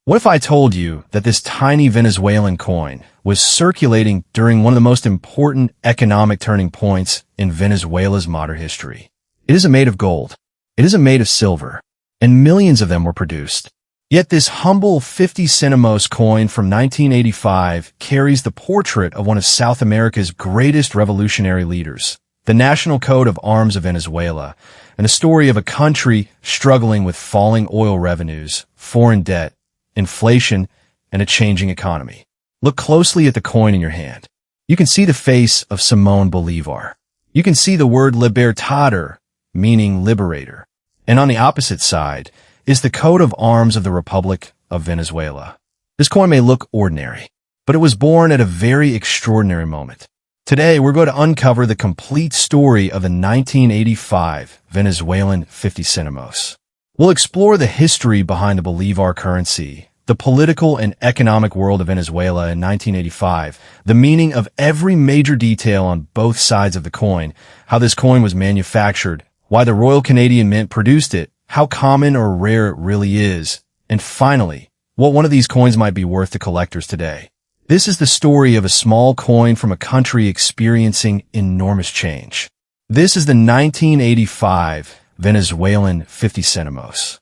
What if I told you that this tiny Venezuelan coin was circulating during one of the most important economic turning points in Venezuela's modern history? It isn't made of gold. It isn't made of silver, and millions of them were produced. Yet this humble 50 centimos coin from 1985 carries the portrait of one of South America's greatest revolutionary leaders, the national coat of arms of Venezuela, and a story of a country struggling with falling oil revenues, foreign debt, inflation, and a changing economy. Look closely at the coin in your hand. You can see the face of Simón Bolívar. You can see the word LIBERTADOR, meaning liberator. And on the opposite side is the coat of arms of the Republic of Venezuela. This coin may look ordinary, but it was born at a very extraordinary moment. Today, we're going to uncover the complete story of the 1985 Venezuelan 50 centimos. We'll explore the history behind the Bolívar currency, the political and economic world of Venezuela in 1985, the meaning of every major detail on both sides of the coin, how this coin was manufactured, why the Royal Canadian Mint produced it, how common or rare it really is, and finally, what one of these coins might be worth to collectors today. This is the story of a small coin from a country experiencing enormous change. This is the 1985 Venezuelan 50 centimos.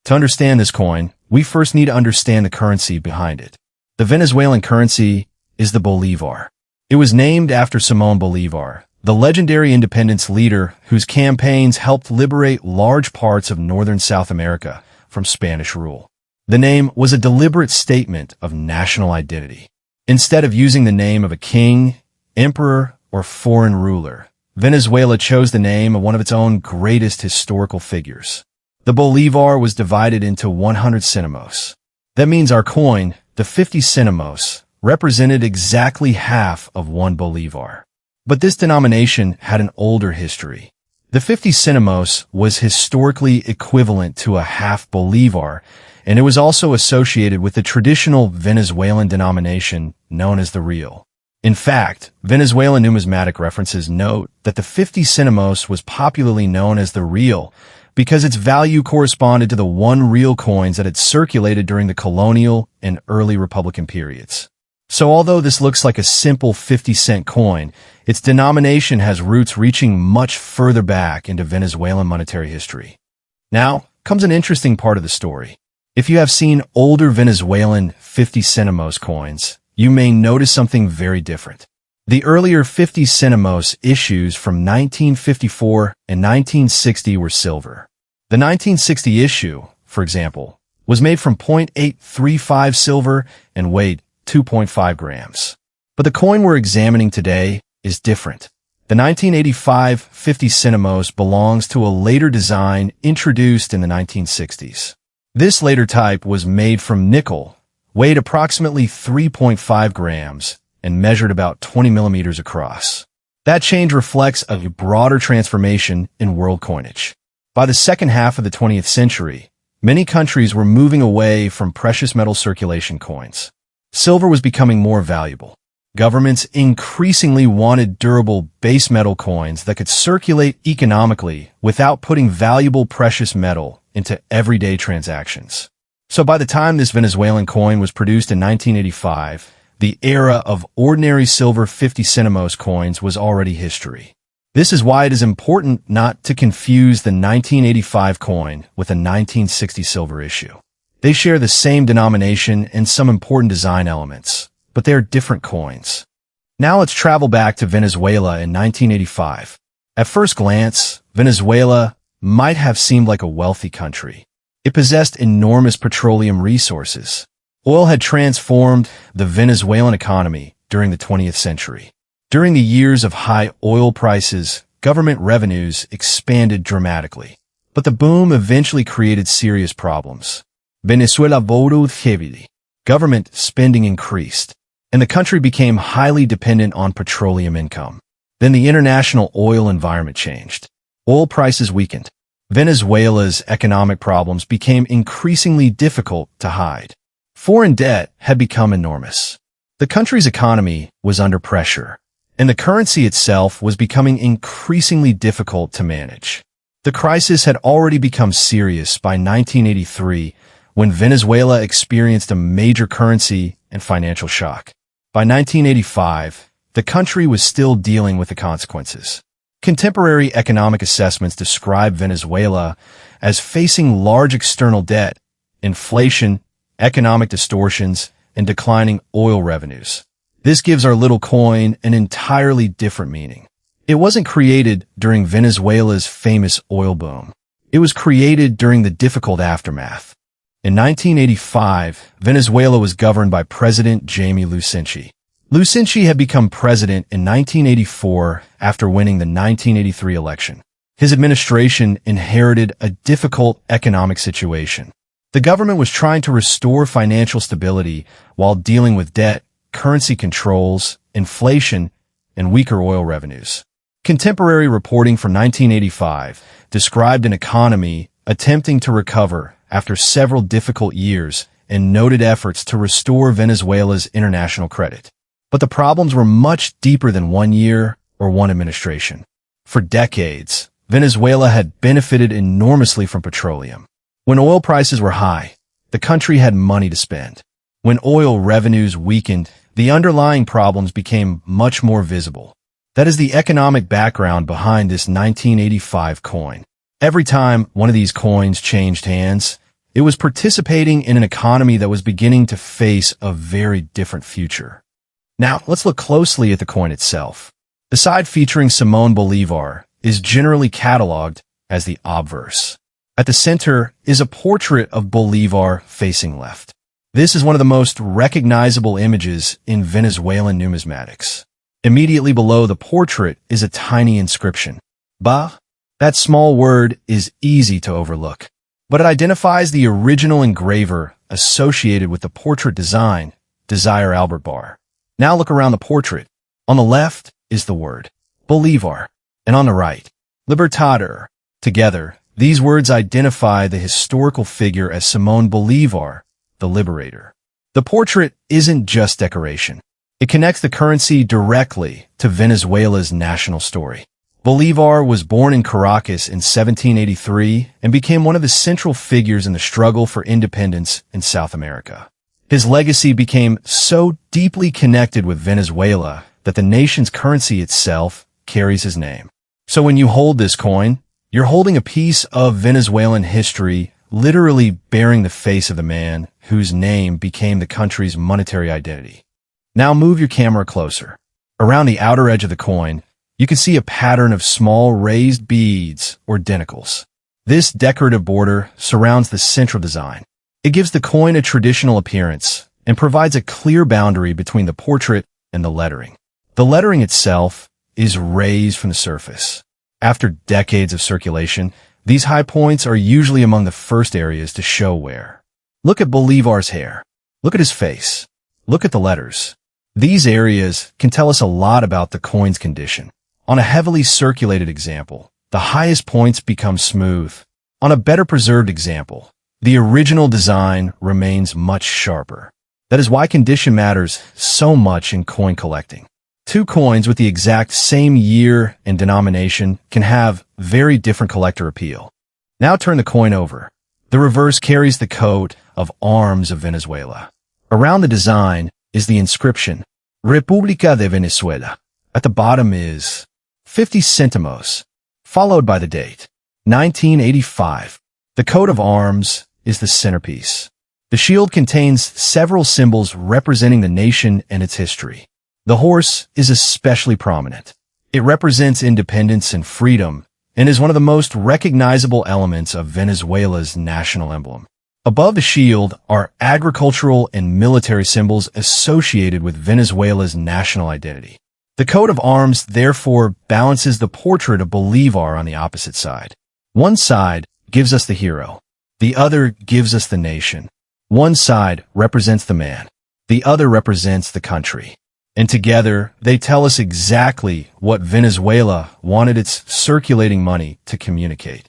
To understand this coin, we first need to understand the currency behind it. The Venezuelan currency is the Bolívar. It was named after Simón Bolívar, the legendary independence leader whose campaigns helped liberate large parts of northern South America from Spanish rule. The name was a deliberate statement of national identity. Instead of using the name of a king, emperor, or foreign ruler, Venezuela chose the name of one of its own greatest historical figures. The Bolívar was divided into 100 centimos. That means our coin, the 50 centimos, represented exactly half of one Bolívar. But this denomination had an older history. The 50 centimos was historically equivalent to a half Bolívar, and it was also associated with the traditional Venezuelan denomination known as the real. In fact, Venezuelan numismatic references note that the 50 centimos was popularly known as the real because its value corresponded to the 1 real coins that had circulated during the colonial and early Republican periods. So although this looks like a simple 50-cent coin, its denomination has roots reaching much further back into Venezuelan monetary history. Now comes an interesting part of the story. If you have seen older Venezuelan 50 centimos coins, you may notice something very different. The earlier 50 centimos issues from 1954 and 1960 were silver. The 1960 issue, for example, was made from 0.835 silver and weighed 2.5 grams. But the coin we're examining today is different. The 1985 50 centimos belongs to a later design introduced in the 1960s. This later type was made from nickel, weighed approximately 3.5 grams, and measured about 20 millimeters across. That change reflects a broader transformation in world coinage. By the second half of the 20th century, many countries were moving away from precious metal circulation coins. Silver was becoming more valuable. Governments increasingly wanted durable base metal coins that could circulate economically without putting valuable precious metal into everyday transactions. So by the time this Venezuelan coin was produced in 1985, the era of ordinary silver 50 centimos coins was already history. This is why it is important not to confuse the 1985 coin with a 1960 silver issue. They share the same denomination and some important design elements, but they are different coins. Now let's travel back to Venezuela in 1985. At first glance, Venezuela might have seemed like a wealthy country. It possessed enormous petroleum resources. Oil had transformed the Venezuelan economy during the 20th century. During the years of high oil prices, government revenues expanded dramatically. But the boom eventually created serious problems. Venezuela borrowed heavily. Government spending increased, and the country became highly dependent on petroleum income. Then the international oil environment changed. Oil prices weakened. Venezuela's economic problems became increasingly difficult to hide. Foreign debt had become enormous. The country's economy was under pressure, and the currency itself was becoming increasingly difficult to manage. The crisis had already become serious by 1983, when Venezuela experienced a major currency and financial shock. By 1985, the country was still dealing with the consequences. Contemporary economic assessments describe Venezuela as facing large external debt, inflation, economic distortions, and declining oil revenues. This gives our little coin an entirely different meaning. It wasn't created during Venezuela's famous oil boom. It was created during the difficult aftermath. In 1985, Venezuela was governed by President Jaime Lucinchi. Lucinchi had become president in 1984 after winning the 1983 election. His administration inherited a difficult economic situation. The government was trying to restore financial stability while dealing with debt, currency controls, inflation, and weaker oil revenues. Contemporary reporting from 1985 described an economy attempting to recover after several difficult years and noted efforts to restore Venezuela's international credit. But the problems were much deeper than 1 year or one administration. For decades, Venezuela had benefited enormously from petroleum. When oil prices were high, the country had money to spend. When oil revenues weakened, the underlying problems became much more visible. That is the economic background behind this 1985 coin. Every time one of these coins changed hands, it was participating in an economy that was beginning to face a very different future. Now, let's look closely at the coin itself. The side featuring Simón Bolívar is generally cataloged as the obverse. At the center is a portrait of Bolívar facing left. This is one of the most recognizable images in Venezuelan numismatics. Immediately below the portrait is a tiny inscription. Ba. That small word is easy to overlook, but it identifies the original engraver associated with the portrait design, Desire Albert Bar. Now look around the portrait. On the left is the word Bolívar, and on the right, Libertador. Together, these words identify the historical figure as Simón Bolívar, the liberator. The portrait isn't just decoration. It connects the currency directly to Venezuela's national story. Bolívar was born in Caracas in 1783 and became one of the central figures in the struggle for independence in South America. His legacy became so deeply connected with Venezuela that the nation's currency itself carries his name. So when you hold this coin, you're holding a piece of Venezuelan history, literally bearing the face of the man whose name became the country's monetary identity. Now move your camera closer. Around the outer edge of the coin, you can see a pattern of small raised beads or denticles. This decorative border surrounds the central design. It gives the coin a traditional appearance and provides a clear boundary between the portrait and the lettering. The lettering itself is raised from the surface. After decades of circulation, these high points are usually among the first areas to show wear. Look at Bolívar's hair. Look at his face. Look at the letters. These areas can tell us a lot about the coin's condition. On a heavily circulated example, the highest points become smooth. On a better preserved example, the original design remains much sharper. That is why condition matters so much in coin collecting. Two coins with the exact same year and denomination can have very different collector appeal. Now turn the coin over. The reverse carries the coat of arms of Venezuela. Around the design is the inscription, República de Venezuela. At the bottom is 50 Centimos, followed by the date, 1985. The coat of arms is the centerpiece. The shield contains several symbols representing the nation and its history. The horse is especially prominent. It represents independence and freedom and is one of the most recognizable elements of Venezuela's national emblem. Above the shield are agricultural and military symbols associated with Venezuela's national identity. The coat of arms therefore balances the portrait of Bolívar on the opposite side. One side gives us the hero. The other gives us the nation. One side represents the man. The other represents the country. And together, they tell us exactly what Venezuela wanted its circulating money to communicate.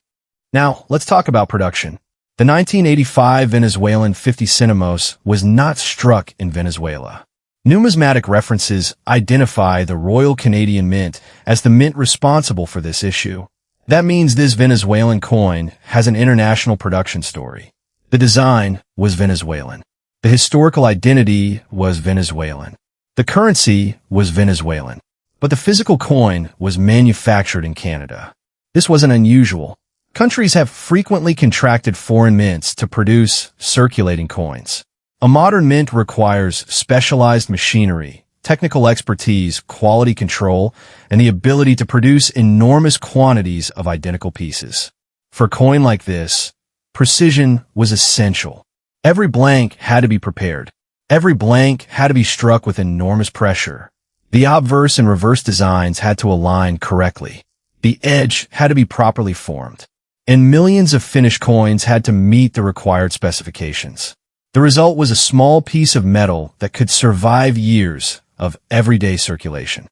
Now, let's talk about production. The 1985 Venezuelan 50 Centimos was not struck in Venezuela. Numismatic references identify the Royal Canadian Mint as the mint responsible for this issue. That means this Venezuelan coin has an international production story. The design, was Venezuelan. The historical identity was Venezuelan. The currency was Venezuelan. But the physical coin was manufactured in Canada. This wasn't unusual. Countries have frequently contracted foreign mints to produce circulating coins. A modern mint requires specialized machinery, technical expertise, quality control, and the ability to produce enormous quantities of identical pieces. For a coin like this, precision was essential. Every blank had to be prepared. Every blank had to be struck with enormous pressure. The obverse and reverse designs had to align correctly. The edge had to be properly formed. And millions of finished coins had to meet the required specifications. The result was a small piece of metal that could survive years of everyday circulation.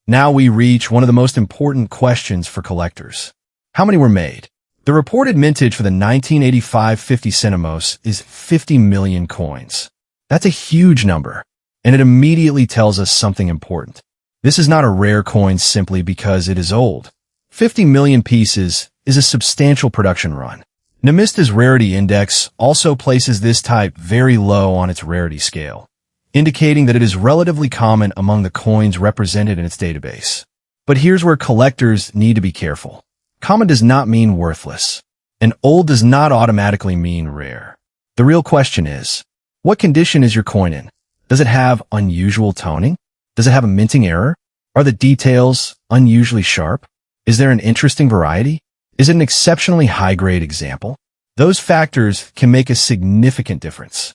Now we reach one of the most important questions for collectors. How many were made? The reported mintage for the 1985 50 Centimos is 50 million coins. That's a huge number, and it immediately tells us something important. This is not a rare coin simply because it is old. 50 million pieces is a substantial production run. Namista's rarity index also places this type very low on its rarity scale, indicating that it is relatively common among the coins represented in its database. But here's where collectors need to be careful. Common does not mean worthless, and old does not automatically mean rare. The real question is, what condition is your coin in? Does it have unusual toning? Does it have a minting error? Are the details unusually sharp? Is there an interesting variety? Is it an exceptionally high-grade example? Those factors can make a significant difference.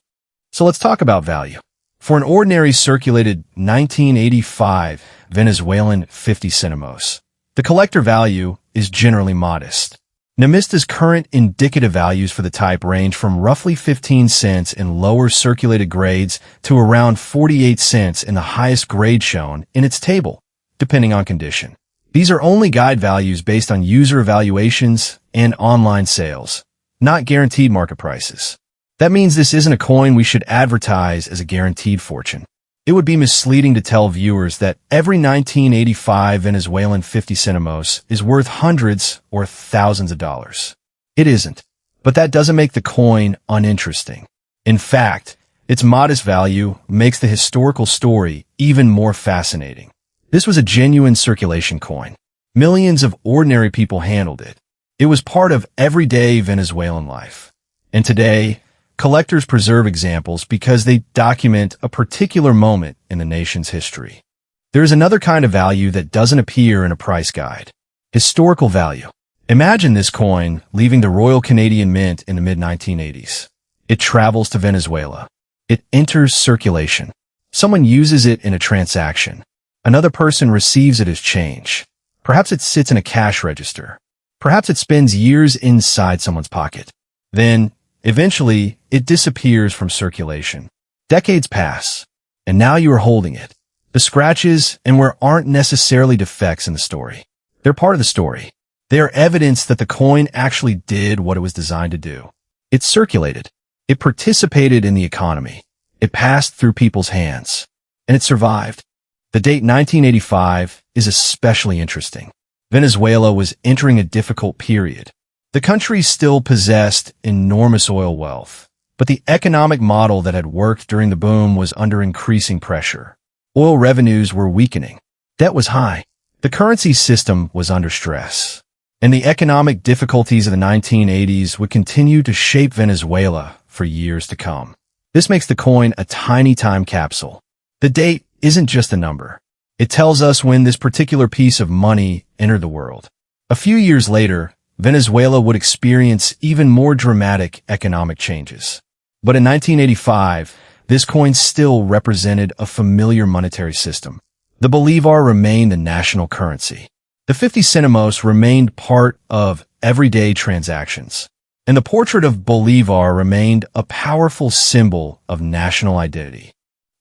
So let's talk about value. For an ordinary circulated 1985 Venezuelan 50 Centimos, the collector value is generally modest. Namista's current indicative values for the type range from roughly 15 cents in lower circulated grades to around 48 cents in the highest grade shown in its table, depending on condition. These are only guide values based on user evaluations and online sales, not guaranteed market prices. That means this isn't a coin we should advertise as a guaranteed fortune. It would be misleading to tell viewers that every 1985 Venezuelan 50 Centimos is worth hundreds or thousands of dollars. It isn't, but that doesn't make the coin uninteresting. In fact, its modest value makes the historical story even more fascinating. This was a genuine circulation coin. Millions of ordinary people handled it. It was part of everyday Venezuelan life. And today, collectors preserve examples because they document a particular moment in the nation's history. There is another kind of value that doesn't appear in a price guide. Historical value. Imagine this coin leaving the Royal Canadian Mint in the mid-1980s. It travels to Venezuela. It enters circulation. Someone uses it in a transaction. Another person receives it as change. Perhaps it sits in a cash register. Perhaps it spends years inside someone's pocket. Then, eventually, it disappears from circulation. Decades pass, and now you are holding it. The scratches and wear aren't necessarily defects in the story. They're part of the story. They are evidence that the coin actually did what it was designed to do. It circulated. It participated in the economy. It passed through people's hands. And it survived. The date 1985 is especially interesting. Venezuela was entering a difficult period. The country still possessed enormous oil wealth, but the economic model that had worked during the boom was under increasing pressure. Oil revenues were weakening. Debt was high. The currency system was under stress. And the economic difficulties of the 1980s would continue to shape Venezuela for years to come. This makes the coin a tiny time capsule. The date isn't just a number. It tells us when this particular piece of money entered the world. A few years later, Venezuela would experience even more dramatic economic changes. But in 1985, this coin still represented a familiar monetary system. The Bolívar remained the national currency. The 50 Centimos remained part of everyday transactions. And the portrait of Bolívar remained a powerful symbol of national identity.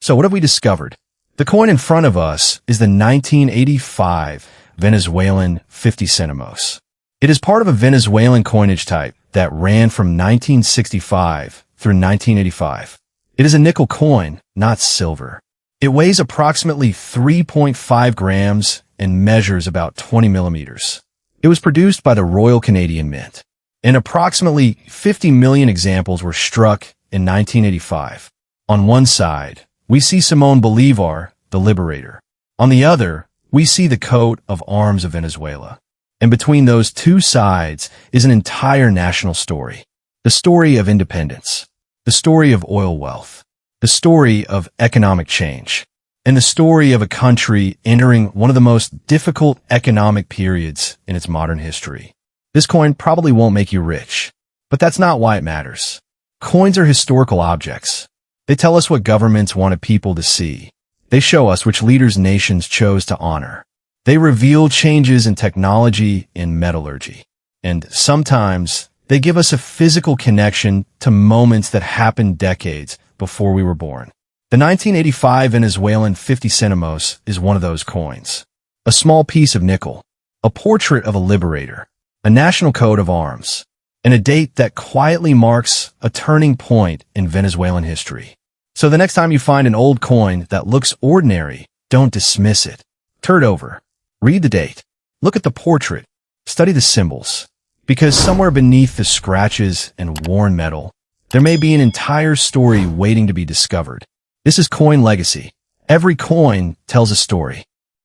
So what have we discovered? The coin in front of us is the 1985 Venezuelan 50 Centimos. It is part of a Venezuelan coinage type that ran from 1965 through 1985. It is a nickel coin, not silver. It weighs approximately 3.5 grams and measures about 20 millimeters. It was produced by the Royal Canadian Mint, and approximately 50 million examples were struck in 1985. On one side, we see Simón Bolívar, the liberator. On the other, we see the coat of arms of Venezuela. And between those two sides is an entire national story. The story of independence, the story of oil wealth, the story of economic change, and the story of a country entering one of the most difficult economic periods in its modern history. This coin probably won't make you rich, but that's not why it matters. Coins are historical objects. They tell us what governments wanted people to see. They show us which leaders nations chose to honor. They reveal changes in technology and metallurgy. And sometimes they give us a physical connection to moments that happened decades before we were born. The 1985 Venezuelan 50 Centimos is one of those coins. A small piece of nickel, a portrait of a liberator, a national coat of arms, and a date that quietly marks a turning point in Venezuelan history. So the next time you find an old coin that looks ordinary, don't dismiss it. Turn it over. Read the date. Look at the portrait. Study the symbols. Because somewhere beneath the scratches and worn metal, there may be an entire story waiting to be discovered. This is Coin Legacy. Every coin tells a story.